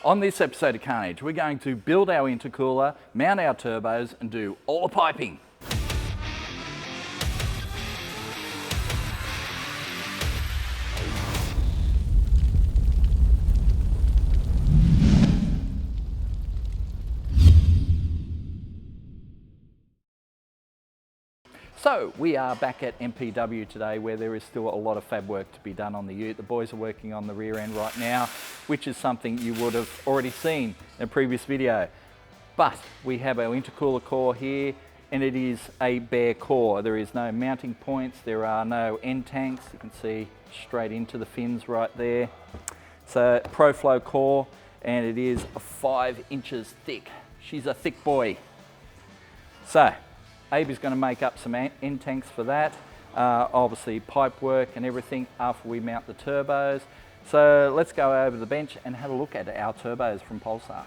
On this episode of Carnage, we're going to build our intercooler, mount our turbos, and do all the piping. So we are back at MPW today, where there is still a lot of fab work to be done on the Ute. The boys are working on the rear end right now, which is something you would have already seen in a previous video. But we have our intercooler core here, and it is a bare core. There is no mounting points, there are no end tanks. You can see straight into the fins right there. So Proflow core, and it is 5 inches thick. She's a thick boy. So Abe is going to make up some end tanks for that, obviously pipe work and everything after we mount the turbos. So let's go over the bench and have a look at our turbos from Pulsar.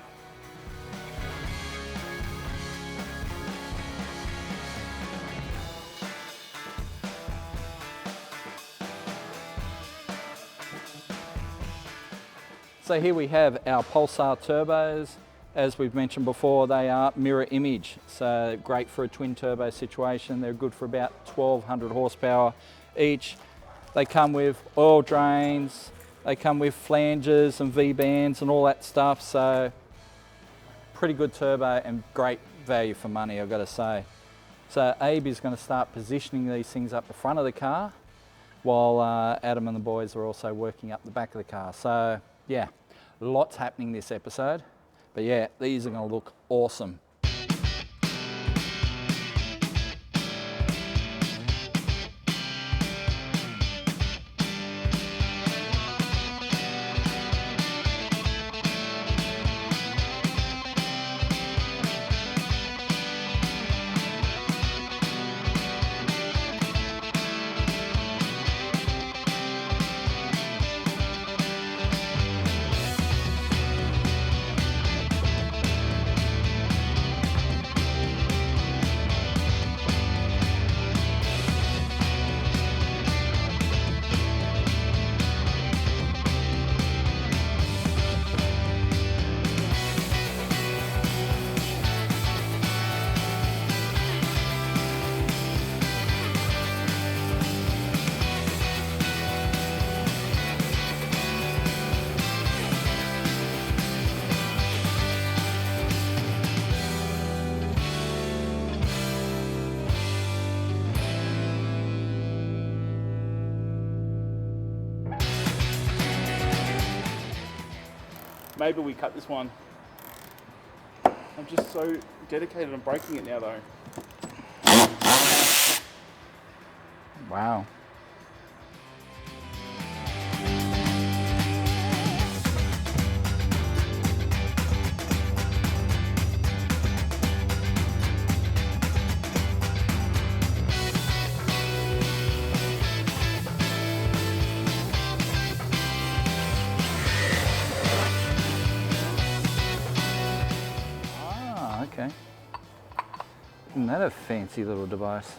So here we have our Pulsar Turbos. As we've mentioned before, they are mirror image, so great for a twin turbo situation. They're good for about 1200 horsepower each. They come with oil drains, they come with flanges and V-bands and all that stuff, so pretty good turbo and great value for money, I've got to say. So Abe is going to start positioning these things up the front of the car, while Adam and the boys are also working up the back of the car. So yeah, lots happening this episode. But yeah, these are going to look awesome. Maybe we cut this one. I'm just so dedicated on breaking it now though. Wow. Okay. Isn't that a fancy little device?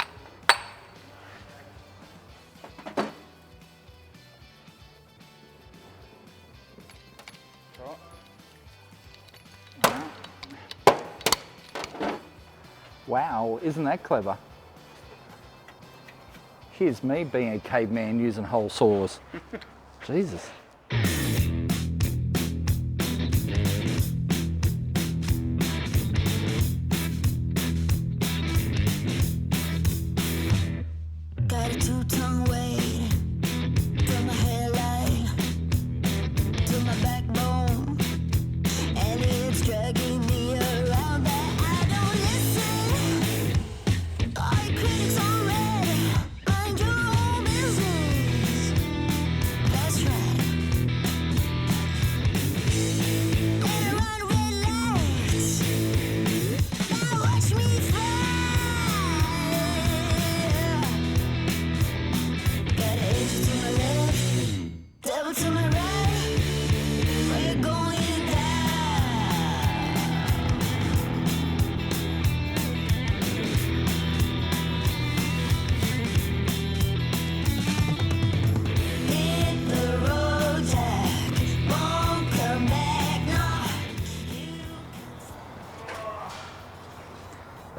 Wow, isn't that clever? Here's me being a caveman using whole saws. Jesus. That's right.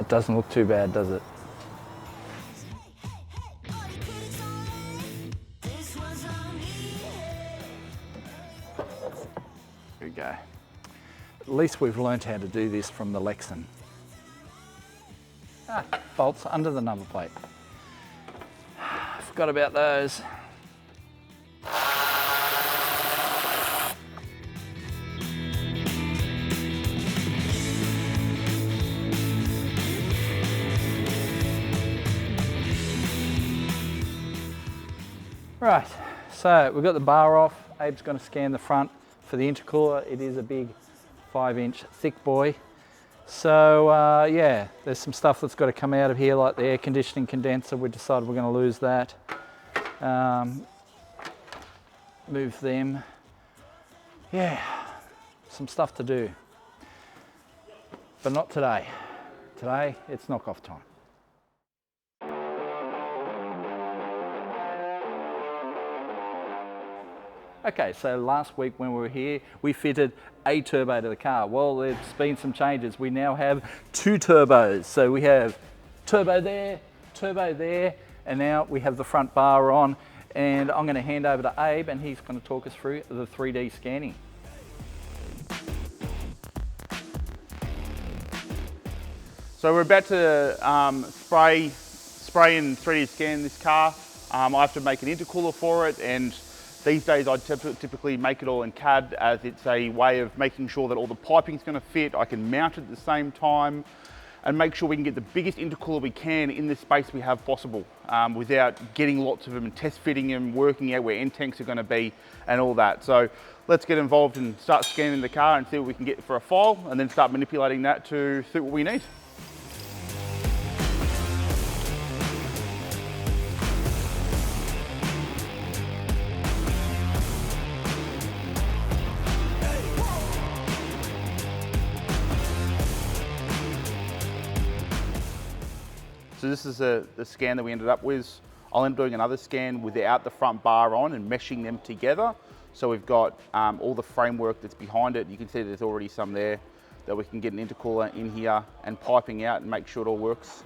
It doesn't look too bad, does it? Here we go. At least we've learned how to do this from the Lexan. Ah, bolts under the number plate. Forgot about those. Right, so we've got the bar off. Abe's going to scan the front for the intercooler. It is a big 5-inch thick boy. So yeah, there's some stuff that's got to come out of here, like the air conditioning condenser. We decided we're going to lose that. Move them. Yeah, some stuff to do. But not today. Today, it's knock-off time. Okay, so last week when we were here, we fitted a turbo to the car. Well, there's been some changes. We now have 2 turbos. So we have turbo there, and now we have the front bar on. And I'm going to hand over to Abe, and he's going to talk us through the 3D scanning. So we're about to spray and 3D scan this car. I have to make an intercooler for it, and these days I typically make it all in CAD, as it's a way of making sure that all the piping is going to fit. I can mount it at the same time and make sure we can get the biggest intercooler we can in the space we have possible, without getting lots of them and test fitting them, working out where end tanks are going to be and all that. So let's get involved and start scanning the car and see what we can get for a file, and then start manipulating that to suit what we need. So this is the scan that we ended up with. I'll end up doing another scan without the front bar on and meshing them together. So we've got all the framework that's behind it. You can see there's already some there that we can get an intercooler in here and piping out and make sure it all works.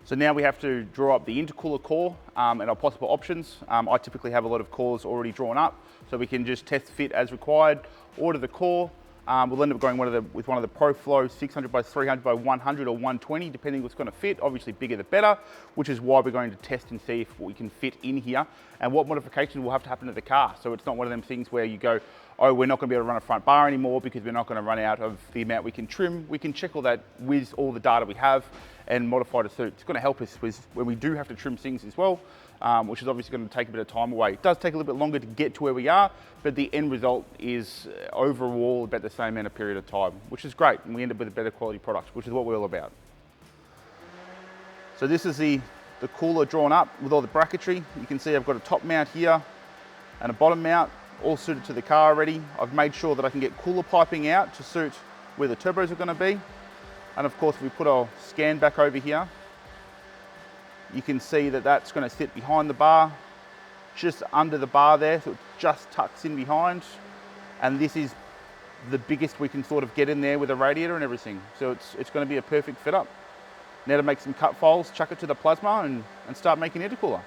So now we have to draw up the intercooler core and our possible options. I typically have a lot of cores already drawn up, so we can just test fit as required, order the core. We'll end up going with one of the Proflow 600 by 300 by 100 or 120, depending what's going to fit. Obviously bigger the better, which is why we're going to test and see if we can fit in here and what modifications will have to happen to the car. So it's not one of them things where you go, oh, we're not going to be able to run a front bar anymore because we're not going to run out of the amount we can trim. We can check all that with all the data we have and modify to suit. It's going to help us with when we do have to trim things as well, which is obviously going to take a bit of time away. It does take a little bit longer to get to where we are, but the end result is overall about the same amount of period of time, which is great, and we end up with a better quality product, which is what we're all about. So this is the cooler drawn up with all the bracketry. You can see I've got a top mount here and a bottom mount, all suited to the car already. I've made sure that I can get cooler piping out to suit where the turbos are going to be. And of course, we put our scan back over here. You can see that that's going to sit behind the bar, just under the bar there, so it just tucks in behind. And this is the biggest we can sort of get in there with a radiator and everything. So it's going to be a perfect fit up. Now to make some cut files, chuck it to the plasma and start making intercooler.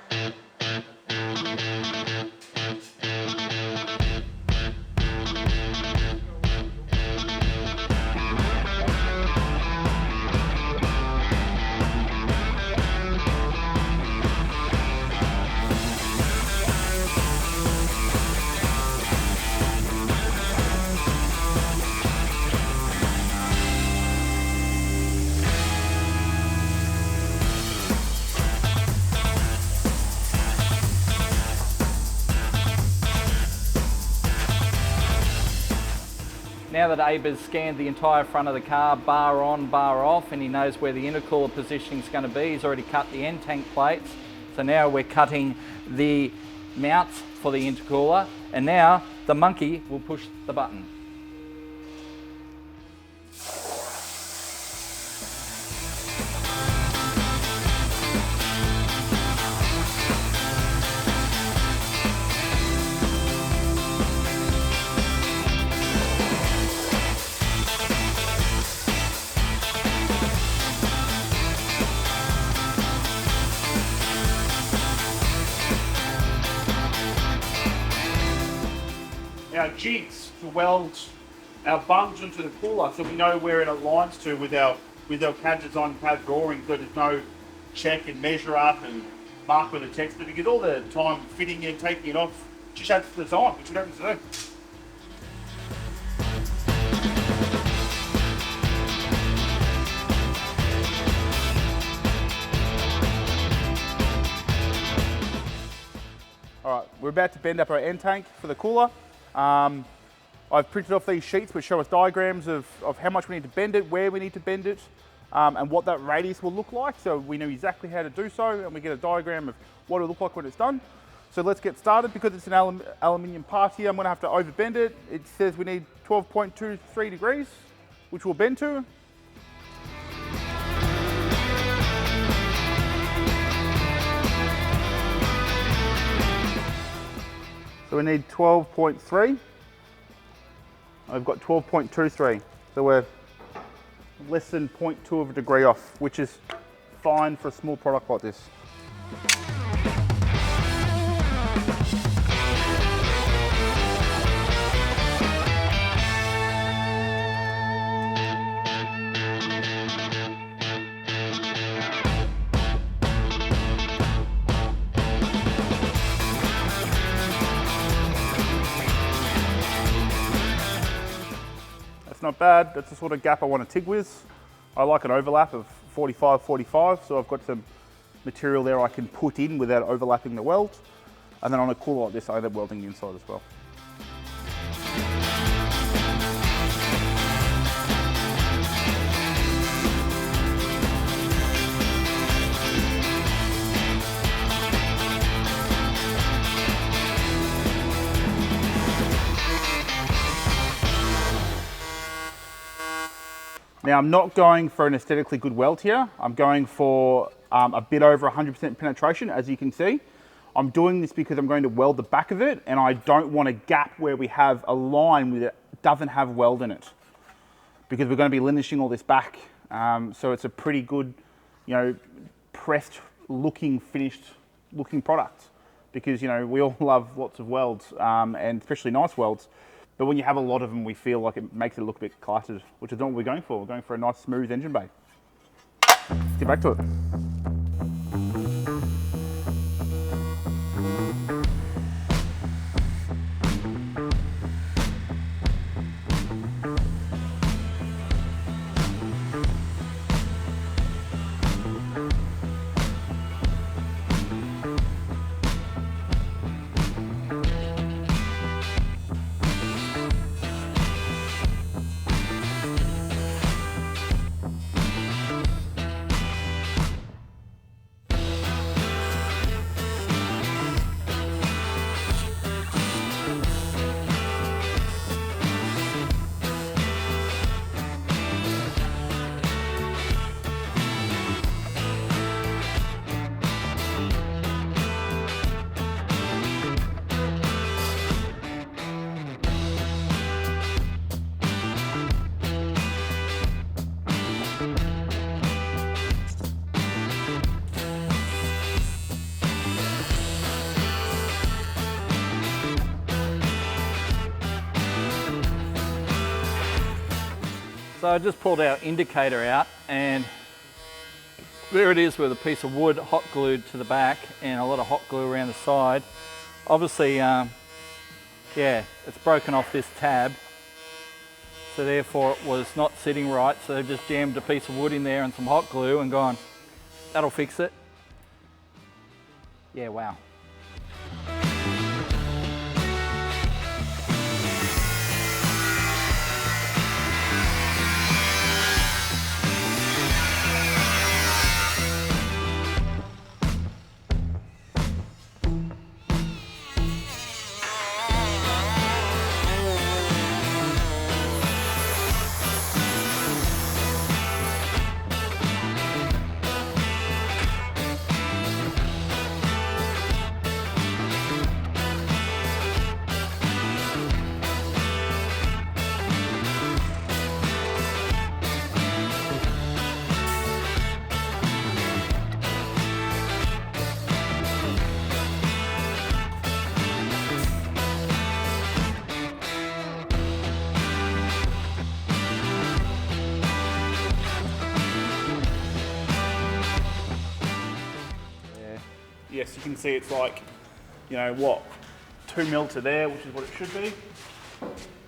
Now that Abe has scanned the entire front of the car, bar on, bar off, and he knows where the intercooler positioning is going to be, he's already cut the end tank plates. So now we're cutting the mounts for the intercooler, and now the monkey will push the button. our jigs to weld our bungs into the cooler, so we know where it aligns to with our CAD design and CAD drawing, so there's no check and measure up and mark with a texture. You get all the time fitting in, taking it off, just adds to the design, which we don't need to do. All right, we're about to bend up our end tank for the cooler. I've printed off these sheets which show us diagrams of how much we need to bend it, where we need to bend it, and what that radius will look like. So we know exactly how to do so, and we get a diagram of what it'll look like when it's done. So let's get started. Because it's an aluminium part here, I'm gonna have to overbend it. It says we need 12.23 degrees, which we'll bend to. So we need 12.3. I've got 12.23. So we're less than 0.2 of a degree off, which is fine for a small product like this. Not bad. That's the sort of gap I want to TIG with. I like an overlap of 45-45, so I've got some material there I can put in without overlapping the weld. And then on a cooler like this, I end up welding the inside as well. Now I'm not going for an aesthetically good weld here. I'm going for a bit over 100% penetration, as you can see. I'm doing this because I'm going to weld the back of it, and I don't want a gap where we have a line with it doesn't have weld in it, because we're going to be linishing all this back. So it's a pretty good, pressed looking, finished looking product, because we all love lots of welds, and especially nice welds. But when you have a lot of them, we feel like it makes it look a bit cluttered, which is not what we're going for. We're going for a nice, smooth engine bay. Let's get back to it. So I just pulled our indicator out, and there it is with a piece of wood hot glued to the back and a lot of hot glue around the side. Obviously, yeah, it's broken off this tab, so therefore it was not sitting right, so they've just jammed a piece of wood in there and some hot glue and gone, that'll fix it. Yeah, wow. guess you can see it's like, you know what, 2 mil to there, which is what it should be.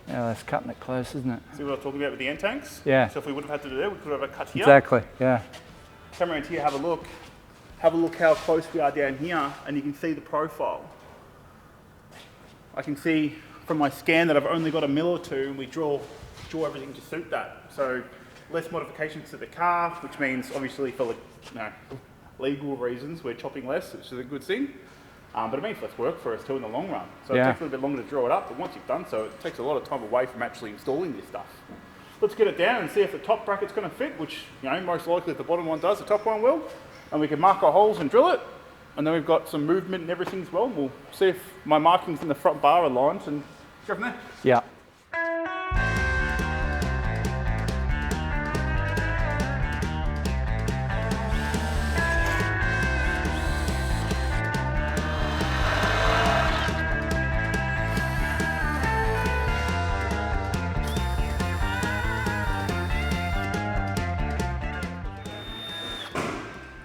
Yeah, that's cutting it close, isn't it? See what I was talking about with the end tanks? Yeah. So if we would have had to do that, we could have a cut here. Exactly, yeah. Come around here, have a look. Have a look how close we are down here, and you can see the profile. I can see from my scan that I've only got a mil or two, and we draw everything to suit that. So less modifications to the car, which means obviously for legal reasons we're chopping less, which is a good thing. But it means less work for us too in the long run. So it takes a little bit longer to draw it up, but once you've done so, it takes a lot of time away from actually installing this stuff. Let's get it down and see if the top bracket's going to fit, which most likely if the bottom one does, the top one will. And we can mark our holes and drill it. And then we've got some movement and everything as well. We'll see if my markings in the front bar are aligned and go from there. Yeah.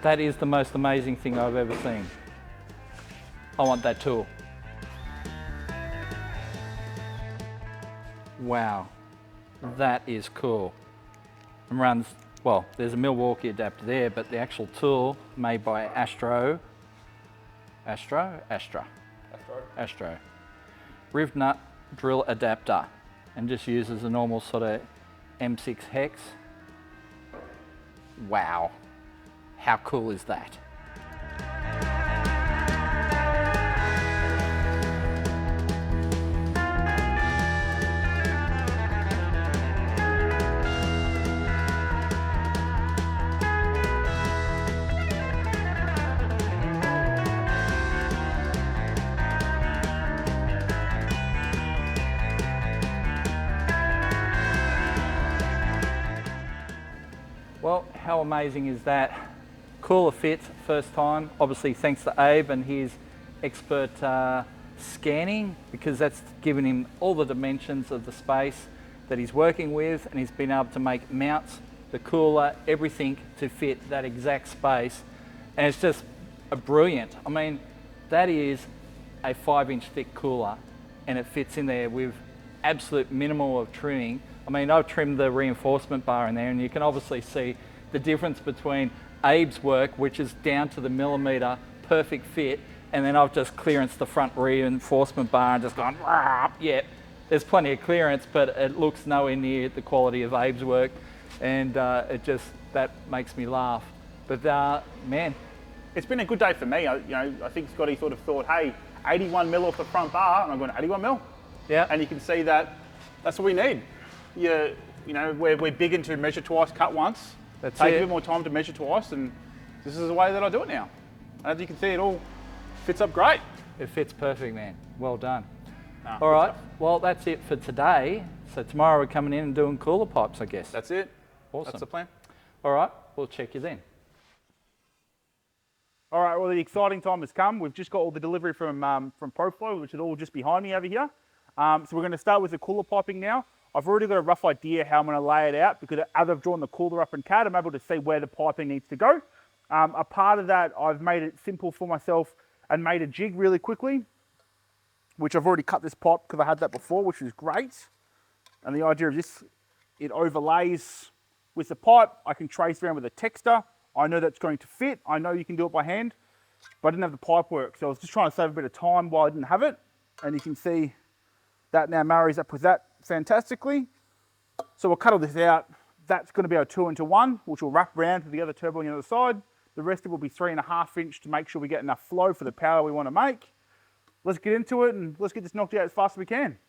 That is the most amazing thing I've ever seen. I want that tool. Wow, that is cool. And runs, well, there's a Milwaukee adapter there, but the actual tool made by Astro. Riv nut drill adapter, and just uses a normal sort of M6 hex. Wow. How cool is that? Well, how amazing is that? Cooler fit, first time, obviously thanks to Abe and his expert scanning, because that's given him all the dimensions of the space that he's working with, and he's been able to make mounts, the cooler, everything to fit that exact space. And it's just brilliant. I mean, that is a 5-inch thick cooler, and it fits in there with absolute minimal of trimming. I mean, I've trimmed the reinforcement bar in there, and you can obviously see the difference between Abe's work, which is down to the millimeter, perfect fit, and then I've just clearanced the front reinforcement bar and just gone, yep, there's plenty of clearance, but it looks nowhere near the quality of Abe's work, and that makes me laugh. But man, it's been a good day for me. I think Scotty sort of thought, hey, 81 mil off the front bar, and I'm going 81 mil. Yeah. And you can see that that's what we need. We're big into measure twice, cut once. Take a bit more time to measure twice, and this is the way that I do it now. As you can see, it all fits up great. It fits perfect, man. Well done. All right, well, that's it for today. So tomorrow we're coming in and doing cooler pipes, I guess. That's it. Awesome. That's the plan. All right, we'll check you then. All right, well, the exciting time has come. We've just got all the delivery from Proflow, which is all just behind me over here. So we're going to start with the cooler piping now. I've already got a rough idea how I'm going to lay it out, because as I've drawn the cooler up in CAD, I'm able to see where the piping needs to go. A part of that, I've made it simple for myself and made a jig really quickly, which I've already cut this pipe because I had that before, which is great. And the idea of this, it overlays with the pipe. I can trace around with a texter. I know that's going to fit. I know you can do it by hand, but I didn't have the pipe work. So I was just trying to save a bit of time while I didn't have it. And you can see that now marries up with that fantastically. So we'll cut all this out. That's going to be our 2-into-1, which will wrap around to the other turbo on the other side. The rest of it will be 3.5 inch to make sure we get enough flow for the power we want to make. Let's get into it and let's get this knocked out as fast as we can.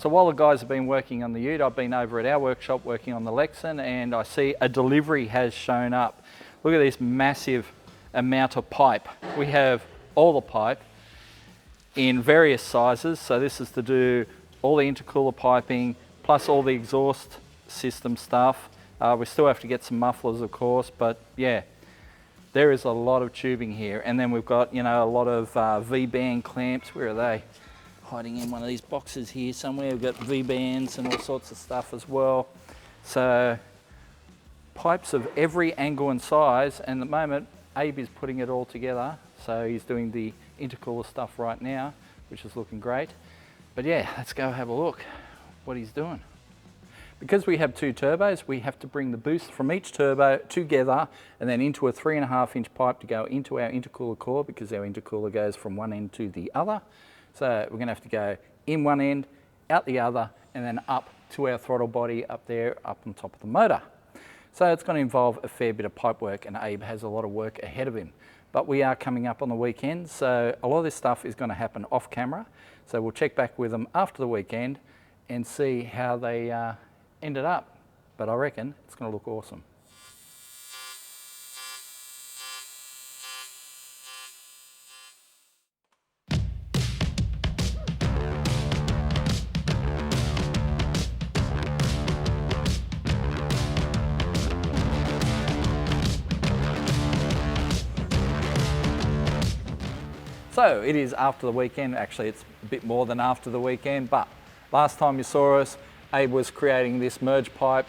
So while the guys have been working on the Ute, I've been over at our workshop working on the Lexan, and I see a delivery has shown up. Look at this massive amount of pipe. We have all the pipe in various sizes. So this is to do all the intercooler piping, plus all the exhaust system stuff. We still have to get some mufflers, of course, but yeah, there is a lot of tubing here. And then we've got, you know, a lot of V-band clamps. Where are they? Hiding in one of these boxes here somewhere. We've got V-bands and all sorts of stuff as well. So pipes of every angle and size, and at the moment Abe is putting it all together. So he's doing the intercooler stuff right now, which is looking great. But yeah, let's go have a look what he's doing. Because we have 2 turbos, we have to bring the boost from each turbo together and then into a 3.5-inch pipe to go into our intercooler core, because our intercooler goes from one end to the other. So we're going to have to go in one end, out the other, and then up to our throttle body up there, up on top of the motor. So it's going to involve a fair bit of pipe work, and Abe has a lot of work ahead of him. But we are coming up on the weekend, so a lot of this stuff is going to happen off camera. So we'll check back with them after the weekend and see how they ended up. But I reckon it's going to look awesome. So it is after the weekend. Actually, it's a bit more than after the weekend, but last time you saw us, Abe was creating this merge pipe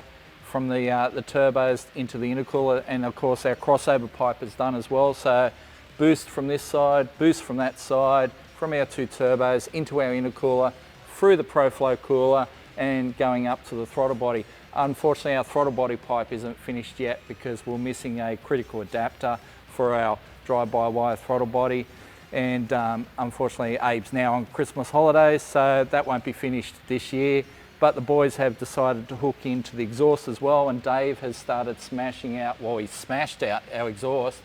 from the turbos into the intercooler, and of course our crossover pipe is done as well. So boost from this side, boost from that side, from our 2 turbos into our intercooler, through the Proflow cooler, and going up to the throttle body. Unfortunately, our throttle body pipe isn't finished yet because we're missing a critical adapter for our drive-by-wire throttle body. And unfortunately, Abe's now on Christmas holidays, so that won't be finished this year. But the boys have decided to hook into the exhaust as well, and Dave has started smashing out, well, he smashed out our exhaust,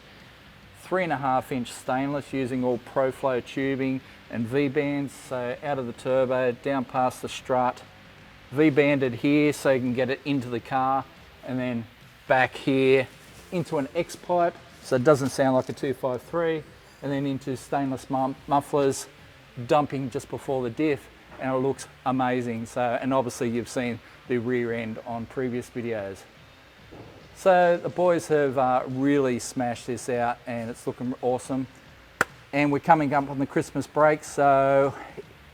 3.5-inch stainless using all Proflow tubing and V-bands. So out of the turbo, down past the strut, V-banded here so you can get it into the car, and then back here into an X pipe so it doesn't sound like a 253. And then into stainless mufflers, dumping just before the diff, and it looks amazing. So, and obviously you've seen the rear end on previous videos. So the boys have really smashed this out, and it's looking awesome. And we're coming up on the Christmas break, so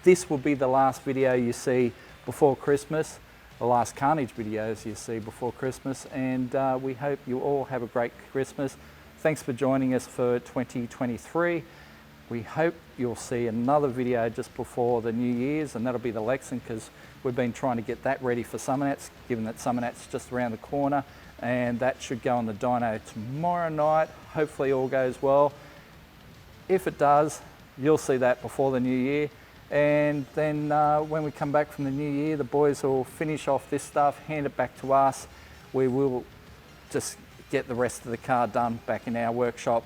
this will be the last video you see before Christmas, the last Carnage videos you see before Christmas, and we hope you all have a great Christmas. Thanks for joining us for 2023. We hope you'll see another video just before the New Year's, and that'll be the Lexan, because we've been trying to get that ready for Summernats, given that Summernats just around the corner, and that should go on the dyno tomorrow night. Hopefully all goes well. If it does, you'll see that before the New Year. And then when we come back from the New Year, the boys will finish off this stuff, hand it back to us. We will just get the rest of the car done back in our workshop.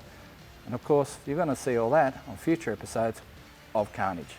And of course, you're going to see all that on future episodes of Carnage.